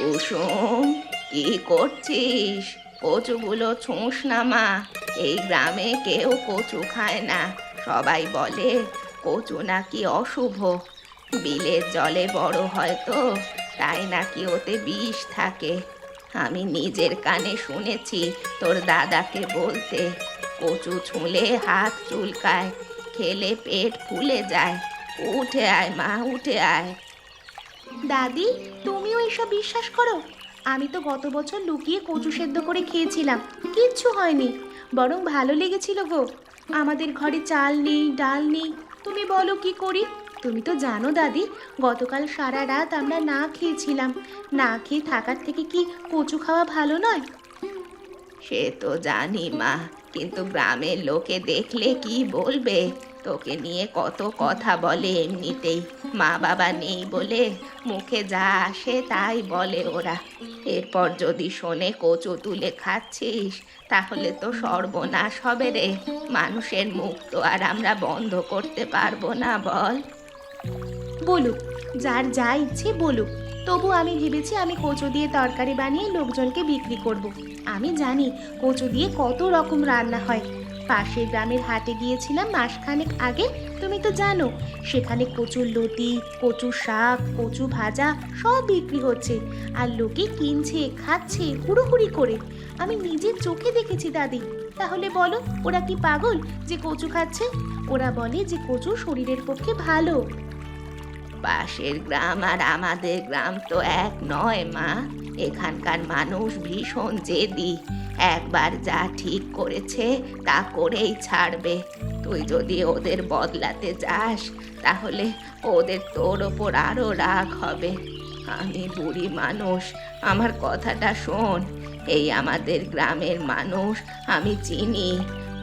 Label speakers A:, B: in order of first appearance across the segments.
A: কুসুম, কি করছিস? কচুগুলো ছোঁস না মা। এই গ্রামে কেউ কচু খায় না। সবাই বলে কচু নাকি অশুভ। বিলের জলে বড় হয় তো, তাই নাকি ওতে বিষ থাকে। আমি নিজের কানে শুনেছি তোর দাদাকে বলতে, কচু ছুঁলে হাত চুলকায়, খেলে পেট ফুলে যায়। উঠে আয় মা, উঠে আয়। দাদি, তুমিও এসব বিশ্বাস করো? আমি তো গত বছর লুকিয়ে কচু সেদ্ধ করে খেয়েছিলাম, কিচ্ছু হয়নি, বরং ভালো লেগেছিল গো। আমাদের ঘরে চাল নেই, ডাল নেই, তুমি বলো কি করি? তুমি তো জানো দাদি, গতকাল সারা রাত আমরা না খেয়েছিলাম। না খেয়ে থাকার থেকে কি কচু খাওয়া ভালো নয়? সে তো জানি মা, কিন্তু গ্রামের লোকে দেখলে কি বলবে? তোকে নিয়ে কত কথা বলে এমনিতেই। মা বাবা নেই বলে মুখে যা আসে তাই বলে ওরা। এরপর যদি শোনে কচু তুলে খাচ্ছিস, তাহলে তো সর্বনাশ হবে রে। মানুষের মুখ তো আর আমরা বন্ধ করতে পারবো না, বল? বলুক, যার যা ইচ্ছে বলুক। তবু আমি ভেবেছি আমি কচু দিয়ে তরকারি বানিয়ে লোকজনকে বিক্রি করব। আমি জানি কচু দিয়ে কত রকম রান্না হয়। পাশের গ্রামের হাটে গিয়েছিলাম মাসখানেক আগে, তুমি তো জানো। সেখানে কচুর লতি, কচু শাক, কচু ভাজা সব বিক্রি হচ্ছে। আর লোকে কিনছে, খাচ্ছে হুড়োহুড়ি করে। আমি নিজের চোখে দেখেছি দাদি। তাহলে বলো, ওরা কি পাগল যে কচু খাচ্ছে? ওরা বলে যে কচু শরীরের পক্ষে ভালো। পাশের গ্রাম আর আমাদের গ্রাম তো এক নয় মা। এখানকার মানুষ ভীষণ জেদি। একবার যা ঠিক করেছে তা করেই ছাড়বে। তুই যদি ওদের বদলাতে যাস, তাহলে ওদের তোর ওপর আরো রাগ হবে। আমি বুড়ি মানুষ, আমার কথাটা শোন। এই আমাদের গ্রামের মানুষ আমি চিনি,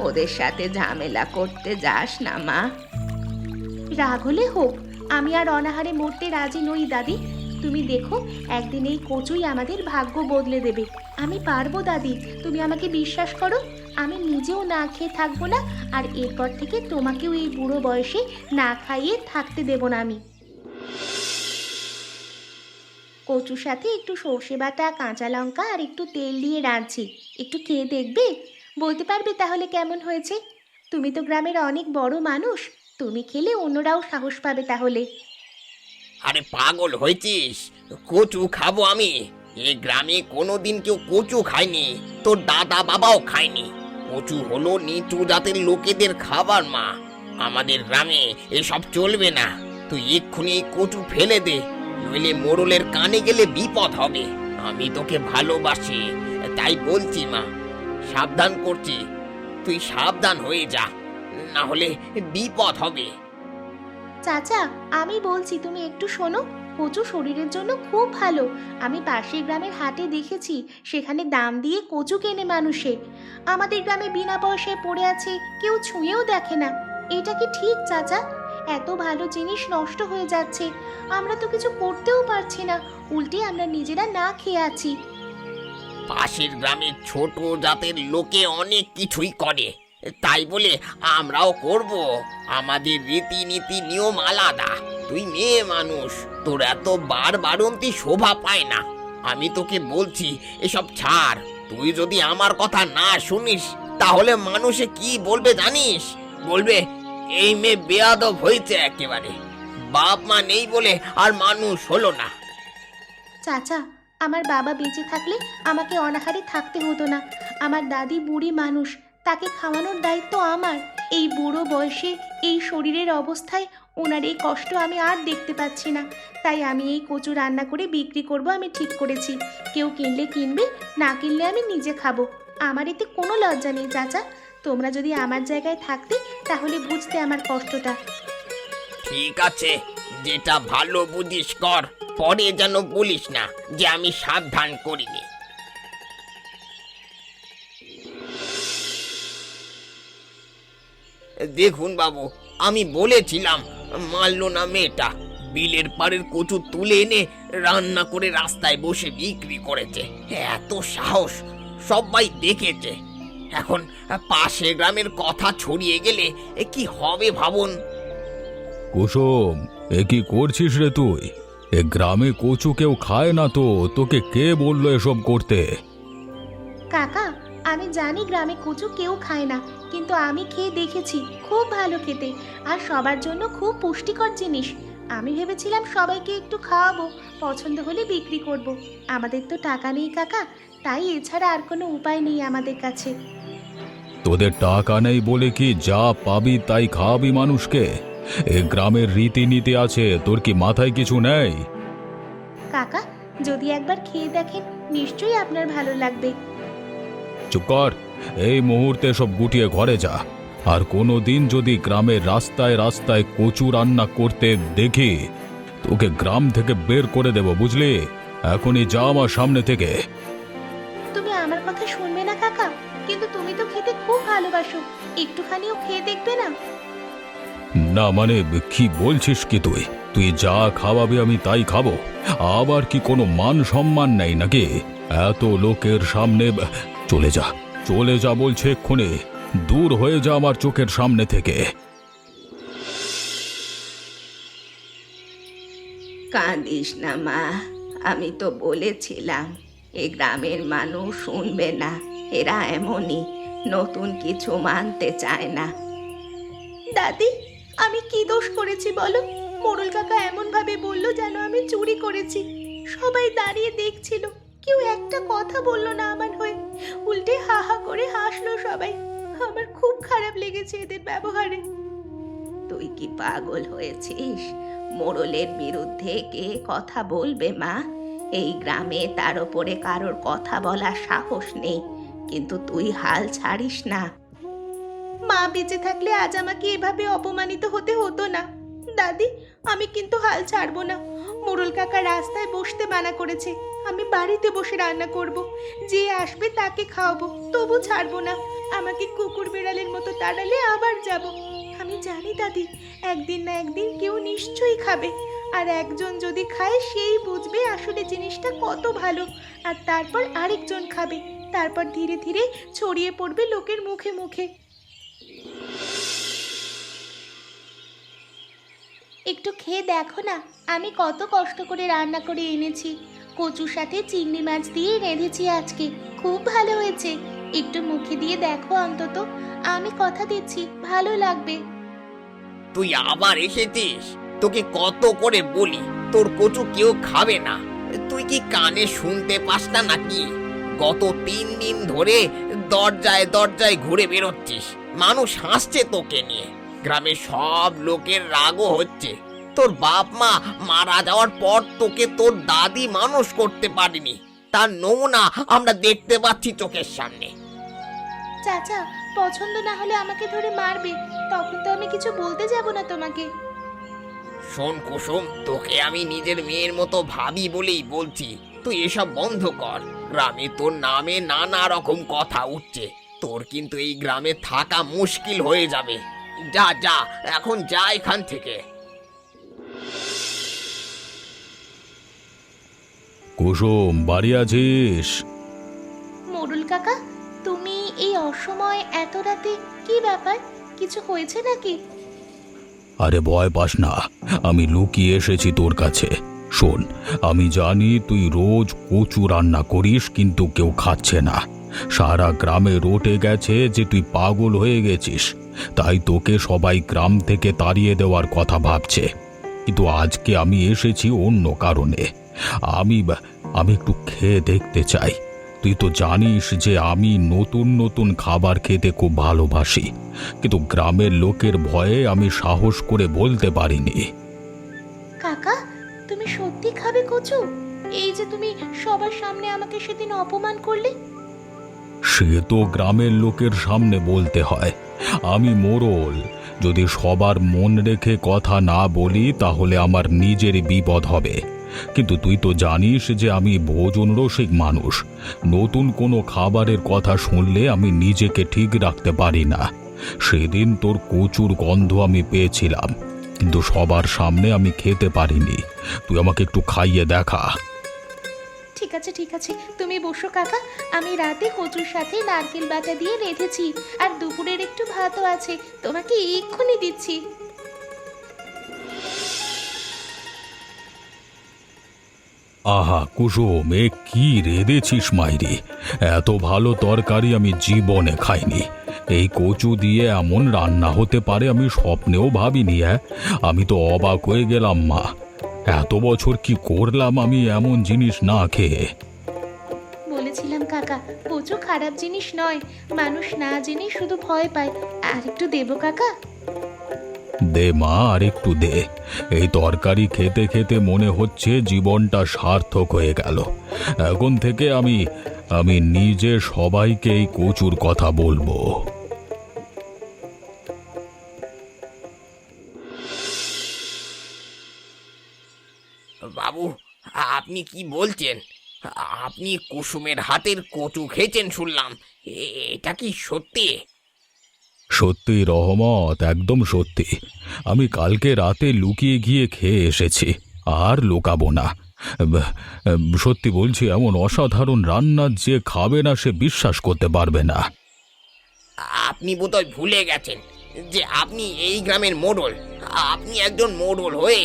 A: ওদের সাথে ঝামেলা করতে যাস না মা। রাগ হলে হোক, আমি আর অনাহারে মরতে রাজি নই দাদি। তুমি দেখো, একদিন এই কচুই আমাদের ভাগ্য বদলে দেবে। আমি পারবো দাদি, তুমি আমাকে বিশ্বাস করো। আমি নিজেও না খেয়ে থাকবো না, আর এরপর থেকে তোমাকেও এই বুড়ো বয়সে না খাইয়ে থাকতে দেব না আমি। কচুর সাথে একটু সর্ষে বাটা, কাঁচা লঙ্কা আর একটু তেল দিয়ে রাঁধছি, একটু খেয়ে দেখবে? বলতে পারবে তাহলে কেমন হয়েছে? তুমি তো গ্রামের অনেক বড় মানুষ, তুমি খেলে অন্যরাও সাহস পাবে তাহলে।
B: আরে পাগল হয়েছিস? কচু খাবো আমি? এই গ্রামে কোনোদিন কেউ কচু খায়নি, তোর দাদা বাবাও খায়নি। কচু হলো নিচু জাতের লোকেদের খাবার মা। আমাদের গ্রামে এসব চলবে না। তুই এক্ষুনি এই কচু ফেলে দে, নইলে মোড়লের কানে গেলে বিপদ হবে। আমি তোকে ভালোবাসি, তাই বলছি মা, সাবধান করছি। তুই সাবধান হয়ে যা, না হলে বিপদ হবে।
A: চাচা, আমি বলছি তুমি একটু শোনো। কচু শরীরের জন্য খুব ভালো। আমি পাশের গ্রামের হাটে দেখেছি, সেখানে দাম দিয়ে কচু কেনে মানুষে। আমাদের গ্রামে বিনা পয়সায় পড়ে আছে, কেউ ছুঁয়েও দেখে না। এটা কি ঠিক চাচা? এত ভালো জিনিস নষ্ট হয়ে যাচ্ছে, আমরা তো কিছু করতেও পারছি না, উল্টে আমরা নিজেরা না খেয়ে আছি।
B: পাশের গ্রামের ছোট জাতের লোকে অনেক কিছুই করে, তাই বলে আমরাও করব? আমাদের রীতিনীতি নিয়ম আলাদা। তুই মেয়ে মানুষ, তোর এত বাড়ন্তি শোভা পায় না। আমি তোকে বলছি, এসব ছাড়। তুই যদি আমার কথা না শুনিস, তাহলে মানুষে কি বলবে জানিস? বলবে এই মেয়ে বেয়াদব হয়েছে একেবারে, বাপ মা নেই বলে আর মানুষ হলো না।
A: চাচা, আমার বাবা বেঁচে থাকলে আমাকে অনাহারে থাকতে হতো না। আমার দাদি বুড়ি মানুষ, তাকে খাওয়ানোর দায়িত্ব আমার। এই বুড়ো বয়সে এই শরীরের অবস্থায় ওনার এই কষ্ট আমি আর দেখতে পাচ্ছি না। তাই আমি এই কচু রান্না করে বিক্রি করব, আমি ঠিক করেছি। কেউ কিনলে কিনবে, না কিনলে আমি নিজে খাবো। আমার এতে কোনো লজ্জা নেই চাচা। তোমরা যদি আমার জায়গায় থাকতে, তাহলে বুঝতে আমার কষ্টটা।
B: ঠিক আছে, যেটা ভালো বুঝিস কর, পরে যেন বলিস না যে আমি সাবধান করিনি। দেখুন বাবু, আমি বলেছিলাম, মানলো না মেয়েটা। বিলের পাড়ের কচু তুলে এনে রান্না করে রাস্তায় বসে বিক্রি করেছে। এত সাহস, সবাই দেখেছে। এখন পাশে গ্রামের কথা ছড়িয়ে গেলে কি হবে ভাবুন।
C: কুসুম, এ কি করছিস রে তুই? এ গ্রামে কচু কেউ খায় না তো, তোকে কে বললো এসব করতে?
A: কাকা, আমি জানি গ্রামে কচু কেউ খায় না, কিন্তু আমি খেয়ে দেখেছি, খুব ভালো খেতে, আর সবার জন্য খুব পুষ্টিকর জিনিস। আমি ভেবেছিলাম সবাইকে একটু খাওয়াবো, পছন্দ হলে বিক্রি করব। আমাদের তো টাকা নেই কাকা, তাই এছাড়া আর কোনো উপায় নেই আমাদের কাছে।
C: তোদের টাকা নেই বলে কি যা পাবি তাই খাওয়াবি মানুষকে? এ গ্রামের রীতিনীতি আছে, তোর কি মাথায় কিছু নেই?
A: কাকা, যদি একবার খেয়ে দেখেন নিশ্চয়ই আপনার ভালো লাগবে।
C: চুপ কর, এই মুহূর্তে সব গুটিয়ে ঘরে যা। আর কোনো দিন যদি গ্রামের রাস্তায় রাস্তায় কচু রান্না করতে দেখি, তোকে গ্রাম থেকে বের করে দেব, বুঝলি? এখনই যা আমার সামনে থেকে।
A: তুমি আমার কথা শুনবে না কাকা? কিন্তু তুমি তো খেতে খুব ভালোবাসো, একটুখানিও খেয়ে দেখবে না?
C: না মানে, কি বলছিস কি তুই? তুই যা খাওয়াবি আমি তাই খাবো। আবার কি কোনো মান সম্মান নেই নাকি? এত লোকের সামনে চলে যা, চলে যা বলছে এক্ষুনি। দূর হয়ে যা আমার চোখের সামনে থেকে।
A: কাঁদিস না মা, আমি তো বলেছিলাম এই গ্রামের মানুষ শুনবে না, এরা এমনই, নতুন কিছু মানতে চায় না। দাদি, আমি কি দোষ করেছি বলো? মোড়ল কাকা এমন ভাবে বলল যেন আমি চুরি করেছি। সবাই দাঁড়িয়ে দেখছিল, কেউ একটা কথা বললো না আমার হয়ে, উল্টে হা হা করে হাসলো সবাই। আমার খুব খারাপ লেগেছে এদের ব্যবহারে। তুই কি পাগল হয়েছিস? মোড়লের বিরুদ্ধে কে কথা বলবে মা? এই গ্রামে তার উপরে কারোর কথা বলার সাহস নেই, কিন্তু তুই হাল ছাড়িস না। মা বেঁচে থাকলে আজ আমাকে এভাবে অপমানিত হতে হতো না। দাদি, আমি কিন্তু হাল ছাড়বো না। মোড়ল কাকা রাস্তায় বসতে মানা করেছে, আমি বাড়িতে বসে রান্না করব, যে আসবে তাকে খাওয়াবো, তবু ছাড়বো না। আমাকে কুকুর বিড়ালের মতো তাড়ালে আবার যাব। আমি জানি দাদি, একদিন না একদিন কেউ নিশ্চয়ই খাবে, আর একজন যদি খায় সেই বুঝবে আসলে জিনিসটা কত ভালো, আর তারপর আরেকজন খাবে, তারপর ধীরে ধীরে ছড়িয়ে পড়বে লোকের মুখে মুখে। একটু খেয়ে দেখো না, আমি কত কষ্ট করে রান্না করে এনেছি। কচুর সাথে চিংড়ি মাছ দিয়ে রেঁধেছি আজকে, খুব ভালো হয়েছে। একটু মুখে দিয়ে দেখো অন্তত, আমি কথা দিচ্ছি ভালো লাগবে।
B: তুই আবার এসেছিস? তোকে কত করে বলি তোর কচু কেউ খাবে না, তুই কি কানে শুনতে পাস না নাকি? গত 3 দিন ধরে দরজায় দরজায় ঘুরে বেরোচ্ছিস, মানুষ হাসছে তোকে নিয়ে, গ্রামের সব লোকের রাগও হচ্ছে। তোর বাপ মা মারা যাওয়ার পর তোকে তোর দাদি মানুষ করতে পারেনি, তার নমুনা আমরা দেখতে পাচ্ছি চোখের সামনে।
A: চাচা, পছন্দ না হলে আমাকে ধরে মারবে, তখন তো আমি কিছু বলতে যাব না তোমাকে।
B: শোন কুসুম, তোকে আমি নিজের মেয়ের মতো ভাবি বলেই বলছি, তুই এসব বন্ধ কর। গ্রামে তোর নামে নানা রকম কথা উঠছে, তোর কিন্তু এই গ্রামে থাকা মুশকিল হয়ে যাবে। যা যা, এখন যা এখান থেকে।
C: কুসুম, বাড়ি আছিস?
A: মোড়ল কাকা, তুমি এই অসময়ে এত রাতে, কি ব্যাপার? কিছু হয়েছে নাকি?
C: আরে ভয় পাস না, আমি লুকিয়ে এসেছি তোর কাছে। শোন, আমি জানি তুই রোজ কচু রান্না করিস, কিন্তু কেউ খাচ্ছে না। সারা গ্রামে রটে গেছে যে তুই পাগল হয়ে গেছিস, তাই তোকে সবাই গ্রাম থেকে তাড়িয়ে দেওয়ার কথা ভাবছে। কিন্তু আজকে আমি এসেছি অন্য কারণে। আমি আমি একটু খেয়ে দেখতে চাই। তুই তো জানিস যে আমি নতুন নতুন খাবার খেতে খুব ভালোবাসি, কিন্তু গ্রামের লোকের ভয়ে আমি সাহস করে বলতে পারিনি।
A: কাকা, তুমি সত্যি খাবে কচু? এই যে তুমি সবার সামনে আমাকে সেদিন অপমান করলে।
C: সে তো গ্রামের লোকের সামনে বলতে হয়। আমি মোড়ল, যদি সবার মন রেখে কথা না বলি তাহলে আমার নিজের বিপদ হবে। কিন্তু তুই তো জানিস যে আমি ভোজন রসিক মানুষ, নতুন কোনো খাবারের কথা শুনলে আমি নিজেকে ঠিক রাখতে পারি না। সেদিন তোর কচুর গন্ধ আমি পেয়েছিলাম, কিন্তু সবার সামনে আমি খেতে পারিনি। তুই আমাকে একটু খাইয়ে দেখা।
A: ঠিক আছে ঠিক আছে, তুমি বসো কাকা, আমি রাতে কচুর সাথে নারকেল বাটা দিয়ে রেঁধেছি, আর দুপুরের একটু ভাতও আছে, তোমাকে এক্ষুনি দিচ্ছি।
C: আহা কুসুম, এ কি রেঁধেছিস মাইরি! এত ভালো তরকারি আমি জীবনে খাইনি। এই কচু দিয়ে এমন রান্না হতে পারে আমি স্বপ্নেও ভাবিনি। আমি তো অবাক হয়ে গেলাম মা। এত বছর কি করলাম আমি এমন জিনিস না খেয়ে।
D: বলেছিলাম কাকা, কচু খারাপ জিনিস নয়, মানুষ না জেনে শুধু ভয় পায়। আর একটু দেবো কাকা?
C: দে মা, আর একটু দে। এই তরকারি খেতে খেতে মনে হচ্ছে জীবনটা সার্থক হয়ে গেল। এখন থেকে আমি আমি নিজে সবাইকে এই কচুর কথা বলবো।
B: বাবু, আপনি কি বলছেন? আপনি কুসুমের হাতের কচু খেয়েছেন শুনলাম। এটা কি সত্যি?
C: সত্যি রহমত, একদম সত্যি। আমি কালকে রাতে লুকিয়ে গিয়ে খেয়ে এসেছি, আর লুকাবো না। সত্যি বলছি, এমন অসাধারণ রান্না যে খাবে না সে বিশ্বাস করতে পারবে না।
B: আপনি বোধহয় ভুলে গেছেন যে আপনি এই গ্রামের মোড়ল। আপনি একজন মোড়ল হয়ে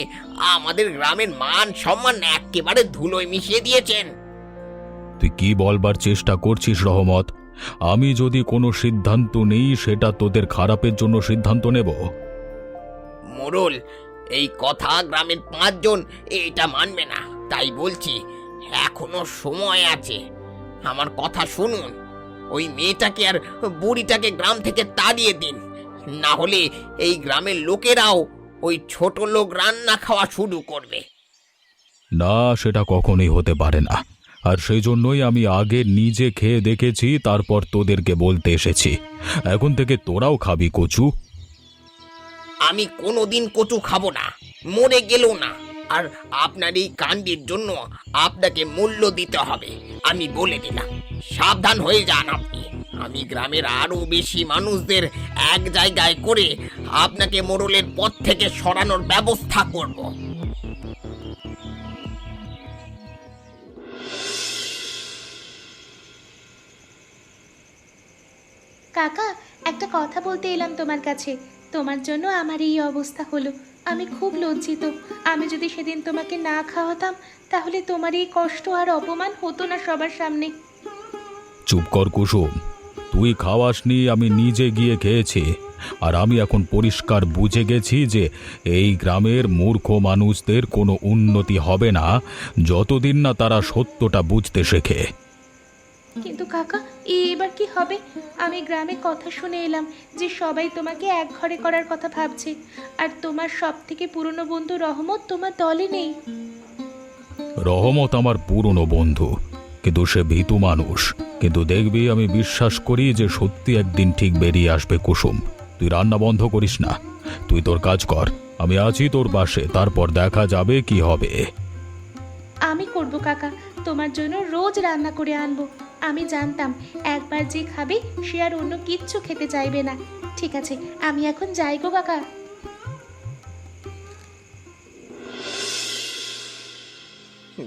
B: আমাদের গ্রামের মান সম্মান একেবারে ধুলোয় মিশিয়ে দিয়েছেন।
C: তুই কি বলবার চেষ্টা করছিস রহমত? আমি যদি কোনো সিদ্ধান্ত নেই সেটা তোদের খারাপের জন্য সিদ্ধান্ত নেব?
B: মোড়ল, এই কথা গ্রামের 5 জন এটা মানবে না। তাই বলছি, এখনো সময় আছে। আমার কথা শুনুন। ওই মেয়েটাকে আর বুড়িটাকে গ্রাম থেকে তাড়িয়ে দিন, না হলে এই গ্রামের লোকেরাও ওই ছোট লোক রান্না খাওয়া শুরু করবে।
C: না, সেটা কখনোই হতে পারে না। আর সেই জন্যই আমি আগে নিজে খেয়ে দেখেছি, তারপর তোদেরকে বলতে এসেছি। এখন থেকে তোরাও খাবি কচু।
B: আমি কোনোদিন কচু খাবো না, মরে গেলেও না। আর আপনার এই কাণ্ডের জন্য আপনাকে মূল্য দিতে হবে, আমি বলে দিলাম। সাবধান হয়ে যান আপনি। আমি গ্রামের আরো বেশি মানুষদের এক জায়গায় করে আপনাকে মোড়লের পথ থেকে সরানোর ব্যবস্থা করব।
D: কাকা, একটা কথা বলতে এলাম তোমার কাছে। তোমার জন্য আমার এই অবস্থা হলো, আমি খুব লজ্জিত। আমি যদি সেদিন তোমাকে না খাওয়াতাম তাহলে তোমার এই কষ্ট আর অপমান হতো না সবার সামনে।
C: চুপ কর কুসুম, তুই খাওয়াসনি, আমি নিজে গিয়ে খেয়েছি। আর আমি এখন পরিষ্কার বুঝে গেছি যে এই গ্রামের মূর্খ মানুষদের কোনো উন্নতি হবে না যতদিন না তারা সত্যটা বুঝতে শেখে।
D: কিন্তু কাকা, এবার কি হবে? আমি গ্রামে কথা শুনে এলাম যে সবাই তোমাকে এক ঘরে করার কথা ভাবছে, আর তোমার সব থেকে পুরনো বন্ধু রহমত তোমার দলে নেই।
C: রহমত আমার পুরনো বন্ধু, কিন্তু সে ভীতু মানুষ। কিন্তু দেখবি, আমি বিশ্বাস করি যে সত্যি একদিন ঠিক বেরিয়ে আসবে কুসুম। তুই রান্না বন্ধ করিস না, তুই তোর কাজ কর। আমি আছি তোর পাশে, তারপর দেখা যাবে কি হবে।
D: আমি করব কাকা, তোমার জন্য রোজ রান্না করে আনবো। আমি জানতাম একবার যে খাবে সে আর অন্য কিচ্ছু খেতে চাইবে না। ঠিক আছে, আমি এখন যাই গো কাকা।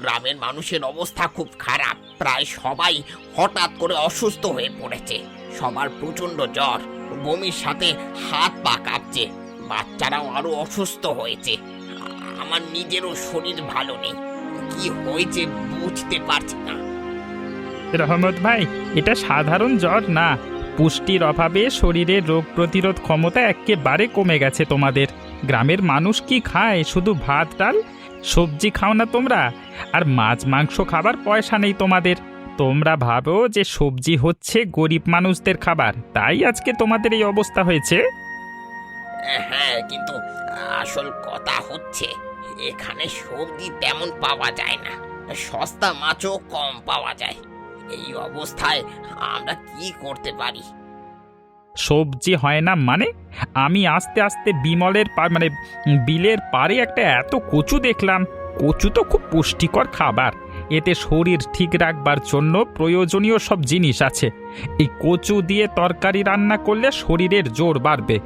B: গ্রামের মানুষের অবস্থা খুব খারাপ। প্রায় সবাই হঠাৎ করে অসুস্থ হয়ে পড়েছে। সবার প্রচন্ড জ্বর, বমির সাথে হাত পা কাঁপছে। বাচ্চারাও আরো অসুস্থ হয়েছে। আমার নিজেরও শরীর ভালো নেই। কি হয়েছে বুঝতে পারছি না।
E: রহমত ভাই, এটা সাধারণ জ্বর না। পুষ্টির অভাবে শরীরের রোগ প্রতিরোধ ক্ষমতা একেবারে কমে গেছে তোমাদের। গ্রামের মানুষ কি খায়? শুধু ভাত ডাল, সবজি খাও না তোমরা? আর মাছ মাংস খাবার পয়সা নেই তোমাদের। তোমরা ভাবো যে সবজি হচ্ছে গরিব মানুষদের খাবার, তাই আজকে তোমাদের এই অবস্থা হয়েছে।
B: হ্যাঁ, কিন্তু আসল কথা হচ্ছে এখানে সবজি তেমন পাওয়া যায় না, সস্তা মাছও কম পাওয়া যায়। এই অবস্থায় আমরা কি করতে পারি?
E: সবজি হয় না মানে? আমি আস্তে আস্তে বিলের পাড়ে একটা এত কচু দেখলাম। কচু তো খুব পুষ্টিকর খাবার, এতে শরীর ঠিক রাখবার জন্য প্রয়োজনীয় সব জিনিস আছে। এই কচু দিয়ে তরকারি রান্না করলে শরীরের জোর বাড়বে,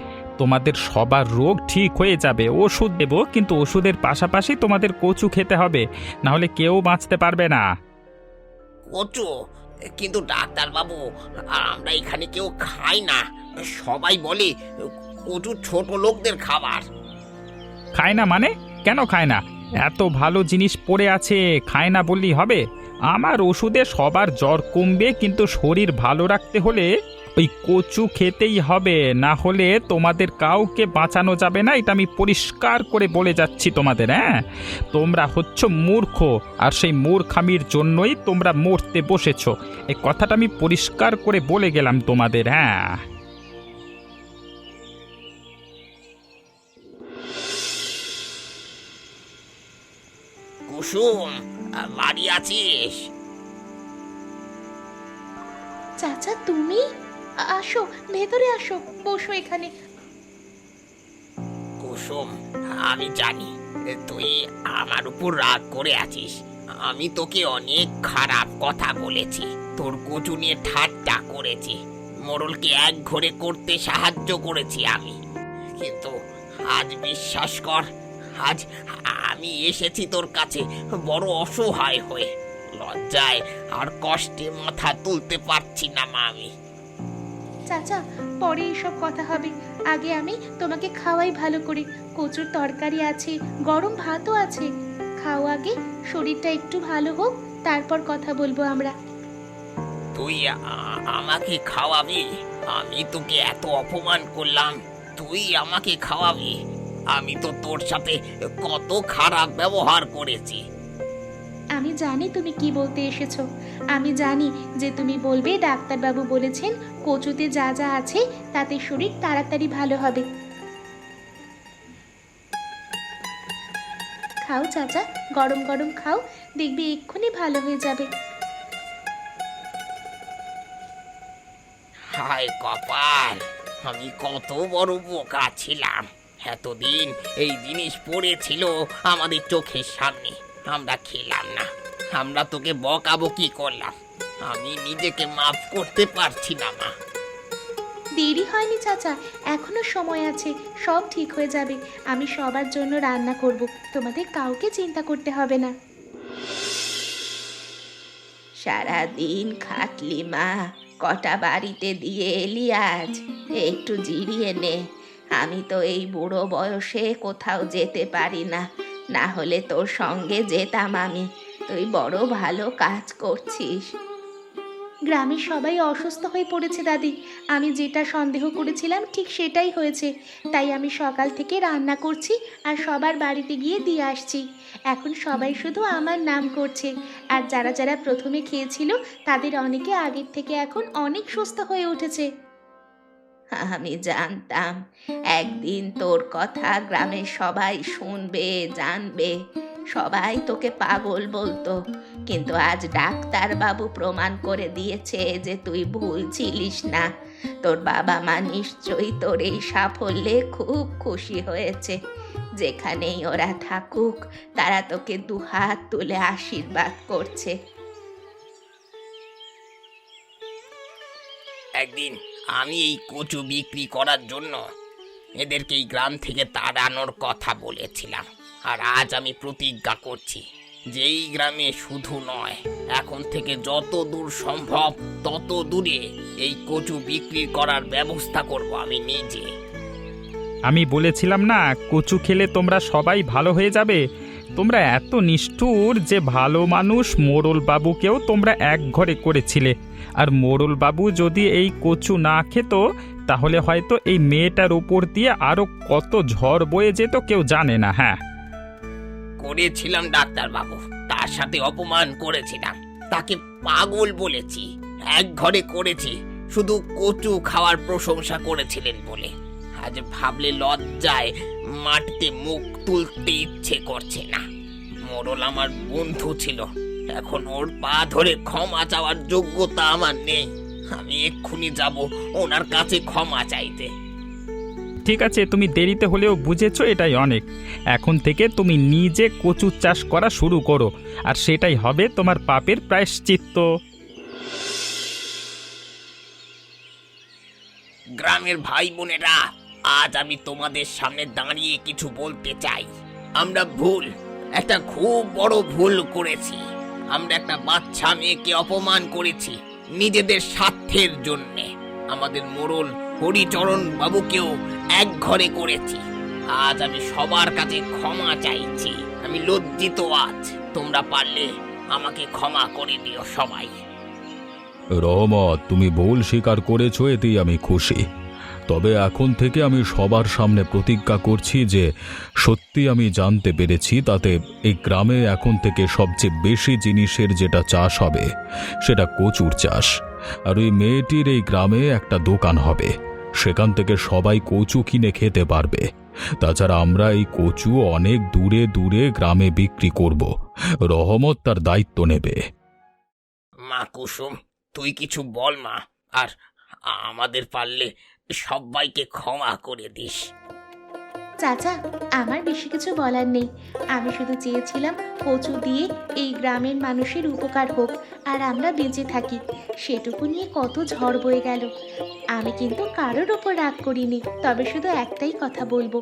E: তোমাদের সবার রোগ ঠিক হয়ে যাবে। ওষুধ দেব, কিন্তু ওষুধের পাশাপাশি তোমাদের কচু খেতে হবে, না হলে কেউ বাঁচতে পারবে না।
B: কচু? কিন্তু ডাক্তার বাবু, আমরা এখানে কেউ খাই না। সবাই বলে কচু ছোট লোকদের খাবার।
E: খায় না মানে? কেন খায় না? এত ভালো জিনিস পড়ে আছে, খায় না বললেই হবে? আমার ওষুধে সবার জ্বর কমবে, কিন্তু শরীর ভালো রাখতে হলে ওই কচু খেতেই হবে, না হলে তোমাদের কাউকে বাঁচানো যাবে না। এটা আমি পরিষ্কার করে বলে যাচ্ছি তোমাদের। হ্যাঁ, তোমরা হচ্ছ মূর্খ, আর সেই মূর্খামির জন্যই তোমরা মরতে বসেছ। এই কথাটা আমি পরিষ্কার করে বলে গেলাম তোমাদের। হ্যাঁ,
B: কুসুম, বাড়ি আছিস?
D: চাচা তুমি? আসো, ভেতরে আসো, বসো এখানে।
B: কুসুম, আমি জানি তুই আমার উপর রাগ করে আছিস। আমি তোকে অনেক খারাপ কথা বলেছি, তোর কচু নিয়ে ঠাট্টা করেছি, মোড়লকে এক ঘরে করতে সাহায্য করেছি আমি। কিন্তু আজ বিশ্বাস কর, আজ আমি এসেছি তোর কাছে বড় অসহায় হয়ে। লজ্জায় আর কষ্টে মাথা তুলতে পারছি না মা আমি।
D: চাচা, পরে এসব কথা হবে, আগে আমি তোমাকে খাওয়াই ভালো করে। কচুর তরকারি আছে, গরম ভাতও আছে, খাও আগে, শরীরটা একটু ভালো হোক, তারপর কথা বলবো আমরা।
B: তুই আমাকে খাওয়াবি? আমি তোকে এত অপমান করলাম, তুই আমাকে খাওয়াবি? আমি তো তোর সাথে কত খারাপ ব্যবহার করেছি।
D: আমি জানি তুমি কি বলতে এসেছো। আমি জানি যে তুমি বলবে ডাক্তারবাবু বলেছেন কচুতে যা যা আছে তাতে শরীর তাড়াতাড়ি ভালো হবে। খাও চাচা, গরম গরম খাও, দেখবি এক্ষুনি ভালো হয়ে যাবে।
B: হায় কপাল, আমি কত বড় বোকা ছিলাম। এতদিন এই জিনিস পড়েছিল আমাদের চোখের সামনে, আমরা খেলাম না, আমরা তোকে বকাবকি করলাম। আমি নিজেকে মাফ করতে পারছি না মা।
D: দেরি হয়নি চাচা, এখনো সময় আছে, সব ঠিক হয়ে যাবে। আমি সবার জন্য রান্না করব, তোমাদের কাউকে চিন্তা করতে হবে না।
A: সারাদিন খাটলি মা, কটা বাড়িতে দিয়ে এলি আজ, একটু জিরিয়ে নে। আমি তো এই বুড়ো বয়সে কোথাও যেতে পারি না, না হলে তোর সঙ্গে যেতাম আমি। তুই বড় ভালো কাজ করছিস।
D: গ্রামের সবাই অসুস্থ হয়ে পড়েছে দাদি, আমি যেটা সন্দেহ করেছিলাম ঠিক সেটাই হয়েছে। তাই আমি সকাল থেকে রান্না করছি আর সবার বাড়িতে গিয়ে দিয়ে আসছি। এখন সবাই শুধু আমার নাম করছে, আর যারা যারা প্রথমে খেয়েছিল তাদের অনেকে আগের থেকে এখন অনেক সুস্থ হয়ে উঠেছে।
A: আমি জানতাম একদিন তোর কথা গ্রামের সবাই শুনবে, জানবে, সবাই তোকে পাগল বলতো। কিন্তু আজ ডাক্তার বাবু প্রমাণ করে দিয়েছে যে তুই ভুল ছিলিস না। তোর বাবা মা নিশ্চয়ই তোর এই সাফল্যে খুব খুশি হয়েছে। যেখানেই ওরা থাকুক, তারা তোকে দুহাত তুলে আশীর্বাদ করছে।
B: একদিন আমি এই কচু বিক্রি করার জন্য এদেরকে এই গ্রাম থেকে তাড়ানোর কথা বলেছিলাম, আর আজ আমি প্রতিজ্ঞা করছি যে এই গ্রামে শুধু নয়, এখন থেকে যত দূর সম্ভব তত দূরে এই কচু বিক্রি করার ব্যবস্থা করব আমি নিজে।
E: আমি বলেছিলাম না কচু খেলে তোমরা সবাই ভালো হয়ে যাবে? তোমরা এত নিষ্ঠুর যে ভালো মানুষ মোড়ল বাবুকেও তোমরা এক ঘরে করেছিলে। আর মোড়ল বাবু যদি এই কচু না খেত, তাহলে হয়তো এই মেয়েটার উপর দিয়ে আরো কত ঝড় বয়ে যেত কেউ জানে না। হ্যাঁ,
B: করেছিলাম ডাক্তার বাবু, তার সাথে অপমান করেছিলাম, তাকে পাগল বলেছি, এক ঘরে করেছি শুধু কচু খাওয়ার প্রশংসা করেছিলেন বলে। আজ ভাবলে লজ্জায় মাটিতে মুখ তুলতে ইচ্ছে করছে না। মোড়ল আমার বন্ধু ছিল, এখন ওর পা ধরে ক্ষমা চাওয়ার যোগ্যতা আমার নেই। আমি এক্ষুনি যাব ওনার কাছে ক্ষমা চাইতে।
E: ঠিক আছে, তুমি দেরিতে হলেও বুঝেছো, এটাই অনেক। এখন থেকে তুমি নিজে কচু চাষ করা শুরু করো, আর সেটাই হবে তোমার পাপের প্রায়শ্চিত্ত।
B: গ্রামের ভাই বোনেরা, আজ আমি তোমাদের সামনে দাঁড়িয়ে কিছু বলতে চাই। আমরা একটা খুব বড় ভুল করেছি। আমরা একটা বাচ্চা মেয়েকে অপমান করেছি নিজেদের স্বার্থের জন্যে। আমাদের মোড়ল হরিচরণ বাবুকেও এক ঘরে করেছি। আজ আমি সবার কাছে ক্ষমা চাইছি, আমি আমি লজ্জিত আজ। তোমরা পারলে আমাকে ক্ষমা করে দিও সবাই।
C: রহমত, তুমি ভুল স্বীকার করেছো, এতেই আমি খুশি। তবে এখন থেকে আমি সবার সামনে প্রতিজ্ঞা করছি যে সত্যি আমি জানতে পেরেছি তাতে এই গ্রামে এখন থেকে সবচেয়ে বেশি জিনিসের যেটা চাষ হবে সেটা কচুর চাষ। আর ওই মেয়েটির এই গ্রামে একটা দোকান হবে, সেখান থেকে সবাই কচু কিনে খেতে পারবে। তাছাড়া আমরা এই কচু অনেক দূরে দূরে গ্রামে বিক্রি করব। রহমত তার দায়িত্ব নেবে।
B: মা কুসুম, তুই কিছু বল মা, আর আমাদের পারলে সবাইকে ক্ষমা করে দিস।
D: চাচা, আমার বেশি কিছু বলার নেই। আমি শুধু চেয়েছিলাম কচু দিয়ে এই গ্রামের মানুষের উপকার হোক আর আমরা বেঁচে থাকি। সেটুকু নিয়ে কত ঝড় বয়ে গেল। আমি কিন্তু কারোর ওপর রাগ করিনি। তবে শুধু একটাই কথা বলবো,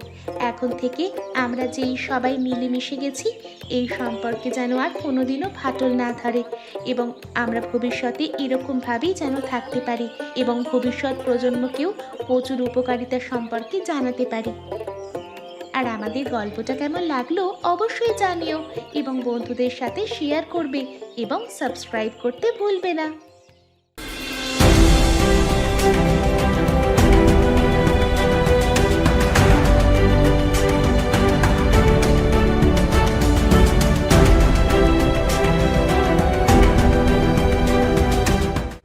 D: এখন থেকে আমরা যেই সবাই মিলেমিশে গেছি এই সম্পর্কে যেন আর কোনোদিনও ফাটল না ধরে, এবং আমরা ভবিষ্যতে এরকমভাবেই যেন থাকতে পারি এবং ভবিষ্যৎ প্রজন্মকেও কচুর উপকারিতা সম্পর্কে জানাতে পারি। আর আমাদের গল্পটা কেমন লাগলো অবশ্যই জানিও, এবং বন্ধুদের সাথে শেয়ার করবে এবং সাবস্ক্রাইব করতে ভুলবে না।